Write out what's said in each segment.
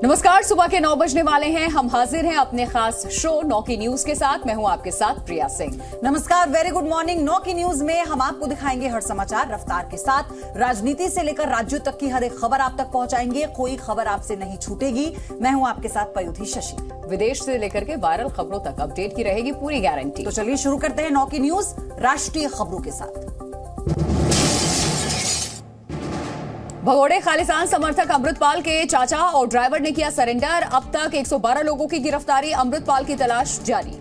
नमस्कार, सुबह के 9 बजने वाले हैं। हम हाजिर हैं अपने खास शो 9 की न्यूज के साथ। मैं हूं आपके साथ प्रिया सिंह। नमस्कार, वेरी गुड मॉर्निंग। 9 की न्यूज में हम आपको दिखाएंगे हर समाचार रफ्तार के साथ। राजनीति से लेकर राज्यों तक की हर एक खबर आप तक पहुंचाएंगे। कोई खबर आपसे नहीं छूटेगी। मैं हूं आपके साथ पयुथी शशि। विदेश से लेकर के वायरल खबरों तक अपडेट की रहेगी पूरी गारंटी। तो चलिए शुरू करते हैं 9 की न्यूज राष्ट्रीय खबरों के साथ। भगोड़े खालिस्तान समर्थक अमृतपाल के चाचा और ड्राइवर ने किया सरेंडर। अब तक 112 लोगों की गिरफ्तारी। अमृतपाल की तलाश जारी।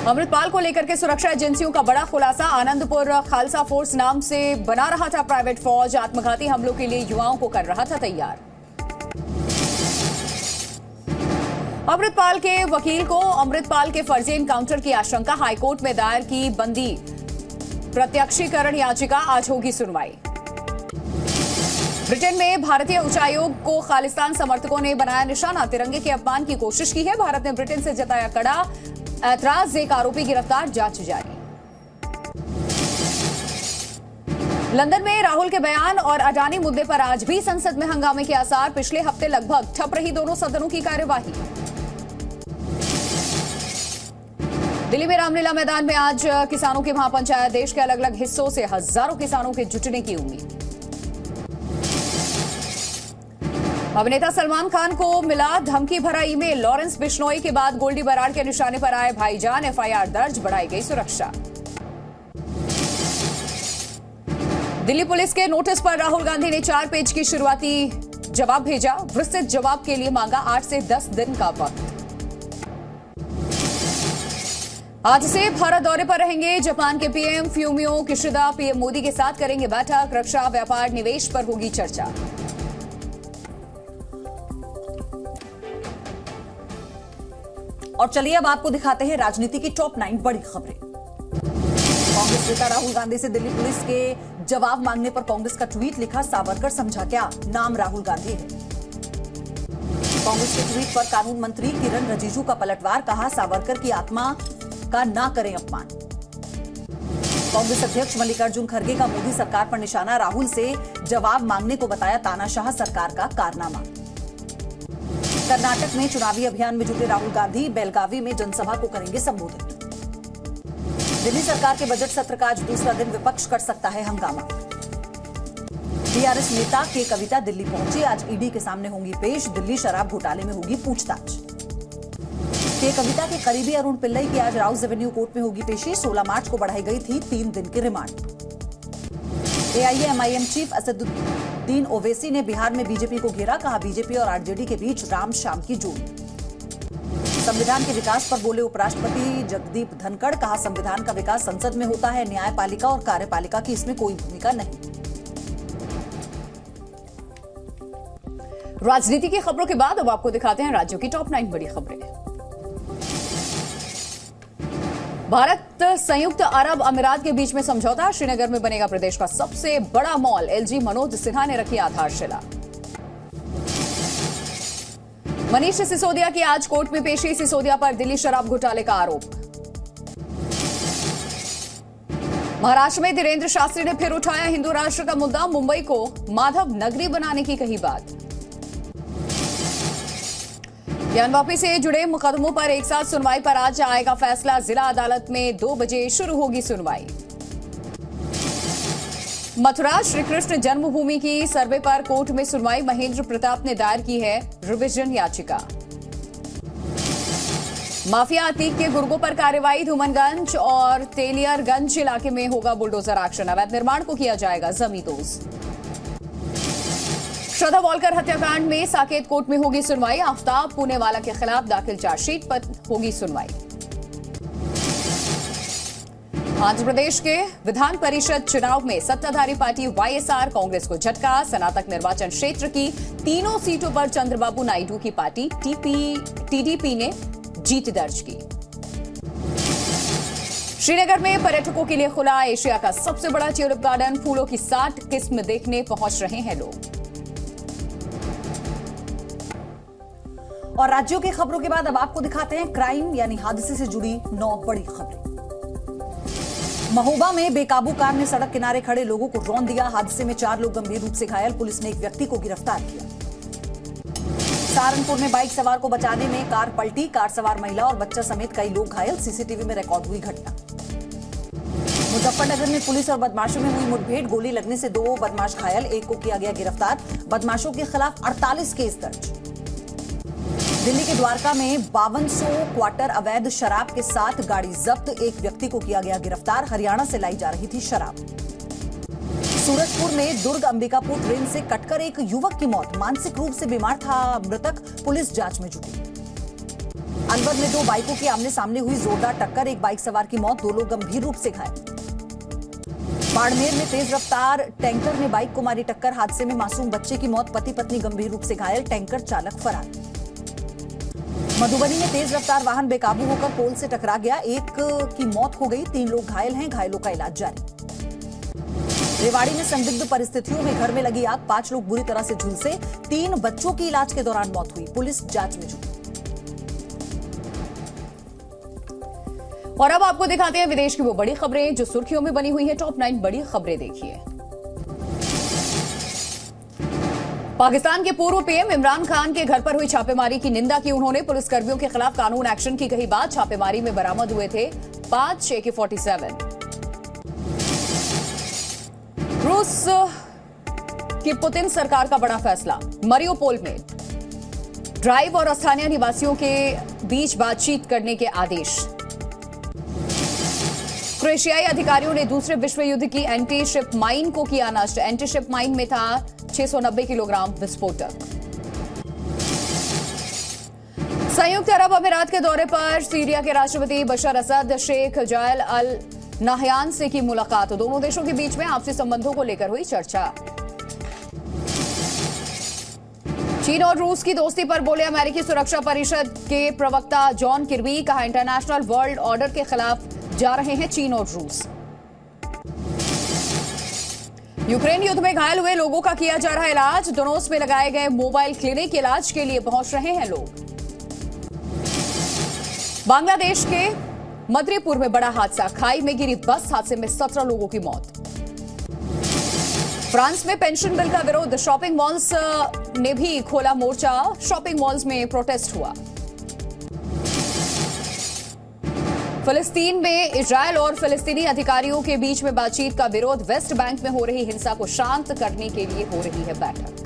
अमृतपाल को लेकर के सुरक्षा एजेंसियों का बड़ा खुलासा। आनंदपुर खालसा फोर्स नाम से बना रहा था प्राइवेट फौज। आत्मघाती हमलों के लिए युवाओं को कर रहा था तैयार। अमृतपाल के वकील को अमृतपाल के फर्जी एनकाउंटर की आशंका। हाईकोर्ट में दायर की बंदी प्रत्यक्षीकरण याचिका। आज होगी सुनवाई। ब्रिटेन में भारतीय उच्चायोग को खालिस्तान समर्थकों ने बनाया निशाना। तिरंगे के अपमान की कोशिश की है। भारत ने ब्रिटेन से जताया कड़ा ऐतराज। एक आरोपी गिरफ्तार, जांच जारी। लंदन में राहुल के बयान और अडानी मुद्दे पर आज भी संसद में हंगामे के आसार। पिछले हफ्ते लगभग ठप रही दोनों सदनों की कार्यवाही। दिल्ली में रामलीला मैदान में आज किसानों की महापंचायत। देश के अलग अलग हिस्सों से हजारों किसानों के जुटने की उम्मीद। अभिनेता सलमान खान को मिला धमकी भरा ईमेल। लॉरेंस बिश्नोई के बाद गोल्डी बराड़ के निशाने पर आए भाईजान। एफआईआर दर्ज, बढ़ाई गई सुरक्षा। दिल्ली पुलिस के नोटिस पर राहुल गांधी ने 4 पेज की शुरुआती जवाब भेजा। विस्तृत जवाब के लिए मांगा 8 से 10 दिन का वक्त। आज से भारत दौरे पर रहेंगे जापान के PM Fumio Kishida. PM Modi के साथ करेंगे बैठक। रक्षा, व्यापार, निवेश पर होगी चर्चा। और चलिए अब आपको दिखाते हैं राजनीति की टॉप 9 बड़ी खबरें। कांग्रेस नेता राहुल गांधी से दिल्ली पुलिस के जवाब मांगने पर कांग्रेस का ट्वीट लिखा। सावरकर समझा क्या, नाम राहुल गांधी है। कांग्रेस के ट्वीट पर कानून मंत्री किरण रिजिजू का पलटवार। कहा, सावरकर की आत्मा का ना करें अपमान। कांग्रेस अध्यक्ष मल्लिकार्जुन खड़गे का मोदी सरकार पर निशाना। राहुल से जवाब मांगने को बताया तानाशाह सरकार का कारनामा। कर्नाटक में चुनावी अभियान में जुटे राहुल गांधी बेलगावी में जनसभा को करेंगे संबोधित। दिल्ली सरकार के बजट सत्र का आज दूसरा दिन विपक्ष कर सकता है हंगामा। टीआरएस नेता के कविता दिल्ली पहुंचे। आज ईडी के सामने होंगी पेश। दिल्ली शराब घोटाले में होगी पूछताछ। के कविता के करीबी अरुण पिल्लई की आज राउज एवेन्यू कोर्ट में होगी पेशी। 16 मार्च को बढ़ाई गई थी 3 दिन की remand. AIMIM chief Asaduddin Owaisi ने बिहार में बीजेपी को घेरा। कहा, बीजेपी और आरजेडी के बीच राम शाम की जोड़ी। संविधान के विकास पर बोले उपराष्ट्रपति जगदीप धनखड़। कहा, संविधान का विकास संसद में होता है। न्यायपालिका और कार्यपालिका की इसमें कोई भूमिका नहीं। राजनीति की खबरों के बाद अब आपको दिखाते हैं राज्यों की टॉप 9 बड़ी खबरें। भारत संयुक्त अरब अमीरात के बीच में समझौता। श्रीनगर में बनेगा प्रदेश का सबसे बड़ा मॉल। एलजी मनोज सिन्हा ने रखी आधारशिला। मनीष सिसोदिया की आज कोर्ट में पेशी। सिसोदिया पर दिल्ली शराब घोटाले का आरोप। महाराष्ट्र में धीरेन्द्र शास्त्री ने फिर उठाया हिंदू राष्ट्र का मुद्दा। मुंबई को माधव नगरी बनाने की कही बात। ज्ञानवापी से जुड़े मुकदमों पर एक साथ सुनवाई पर आज आएगा फैसला। जिला अदालत में 2 बजे शुरू होगी सुनवाई। मथुरा श्री कृष्ण जन्मभूमि की सर्वे पर कोर्ट में सुनवाई। महेंद्र प्रताप ने दायर की है रिविजन याचिका। माफिया अतीक के गुर्गों पर कार्रवाई। धूमनगंज और तेलियरगंज इलाके में होगा बुलडोजर एक्शन। अवैध निर्माण को किया जाएगा जमींदोज। श्रद्धा वॉलकर हत्याकांड में साकेत कोर्ट में होगी सुनवाई। आफ्ताब पूनेवाला के खिलाफ दाखिल चार्जशीट पर होगी सुनवाई। आंध्र प्रदेश के विधान परिषद चुनाव में सत्ताधारी पार्टी वाईएसआर कांग्रेस को झटका। स्नातक निर्वाचन क्षेत्र की तीनों सीटों पर चंद्रबाबू नायडू की पार्टी टीडीपी ने जीत दर्ज की। श्रीनगर में पर्यटकों के लिए खुला एशिया का सबसे बड़ा ट्यूलिप गार्डन। फूलों की 60 किस्म देखने पहुंच रहे हैं लोग। और राज्यों की खबरों के बाद अब आपको दिखाते हैं क्राइम यानी हादसे से जुड़ी 9 बड़ी खबरें। महोबा में बेकाबू कार ने सड़क किनारे खड़े लोगों को रौंद दिया। हादसे में 4 लोग गंभीर रूप से घायल। पुलिस ने एक व्यक्ति को गिरफ्तार किया। सहारनपुर में बाइक सवार को बचाने में कार पलटी। कार सवार महिला और बच्चा समेत कई लोग घायल। सीसीटीवी में रिकॉर्ड हुई घटना। मुजफ्फरनगर में पुलिस और बदमाशों में हुई मुठभेड़। गोली लगने से 2 बदमाश घायल। एक को किया गया गिरफ्तार। बदमाशों के खिलाफ 48 केस दर्ज। दिल्ली के द्वारका में 5200 क्वार्टर अवैध शराब के साथ गाड़ी जब्त। एक व्यक्ति को किया गया गिरफ्तार। हरियाणा से लाई जा रही थी शराब। सूरजपुर में दुर्ग अंबिकापुर ट्रेन से कटकर एक युवक की मौत। मानसिक रूप से बीमार था मृतक। पुलिस जांच में जुटी। अलवर में 2 बाइकों की आमने सामने हुई जोरदार टक्कर। एक बाइक सवार की मौत, 2 लोग गंभीर रूप से घायल। बाड़मेर में तेज रफ्तार टैंकर ने बाइक को मारी टक्कर। हादसे में मासूम बच्चे की मौत, पति पत्नी गंभीर रूप से घायल। टैंकर चालक फरार। मधुबनी में तेज रफ्तार वाहन बेकाबू होकर पोल से टकरा गया। एक की मौत हो गई, 3 लोग घायल हैं। घायलों का इलाज जारी। रेवाड़ी में संदिग्ध परिस्थितियों में घर में लगी आग। 5 लोग बुरी तरह से झुलसे। 3 बच्चों की इलाज के दौरान मौत हुई। पुलिस जांच में जुटी। और अब आपको दिखाते हैं विदेश की वो बड़ी खबरें जो सुर्खियों में बनी हुई है। टॉप 9 बड़ी खबरें देखिए। पाकिस्तान के पूर्व पीएम इमरान खान के घर पर हुई छापेमारी की निंदा की उन्होंने। पुलिसकर्मियों के खिलाफ कानून एक्शन की कही बात। छापेमारी में बरामद हुए थे 5 AK-47। रूस की पुतिन सरकार का बड़ा फैसला। मरियोपोल में ड्राइव और स्थानीय निवासियों के बीच बातचीत करने के आदेश। क्रोएशियाई अधिकारियों ने दूसरे विश्व युद्ध की एंटी शिप माइन को किया नष्ट। एंटी शिप माइन में था 690 किलोग्राम विस्फोटक। संयुक्त अरब अमीरात के दौरे पर सीरिया के राष्ट्रपति बशर असद शेख जायल अल नाहयान से की मुलाकात। दोनों देशों के बीच में आपसी संबंधों को लेकर हुई चर्चा। चीन और रूस की दोस्ती पर बोले अमेरिकी सुरक्षा परिषद के प्रवक्ता जॉन किर्बी। कहा इंटरनेशनल वर्ल्ड ऑर्डर के खिलाफ जा रहे हैं चीन और रूस। यूक्रेन युद्ध में घायल हुए लोगों का किया जा रहा है इलाज। दोनोस में लगाए गए मोबाइल क्लिनिक इलाज के लिए पहुंच रहे हैं लोग। बांग्लादेश के मदरीपुर में बड़ा हादसा। खाई में गिरी बस। हादसे में 17 लोगों की मौत। फ्रांस में पेंशन बिल का विरोध। शॉपिंग मॉल्स ने भी खोला मोर्चा। शॉपिंग मॉल्स में प्रोटेस्ट हुआ। फिलिस्तीन में इजरायल और फिलिस्तीनी अधिकारियों के बीच में बातचीत का विरोध। वेस्ट बैंक में हो रही हिंसा को शांत करने के लिए हो रही है बैठक।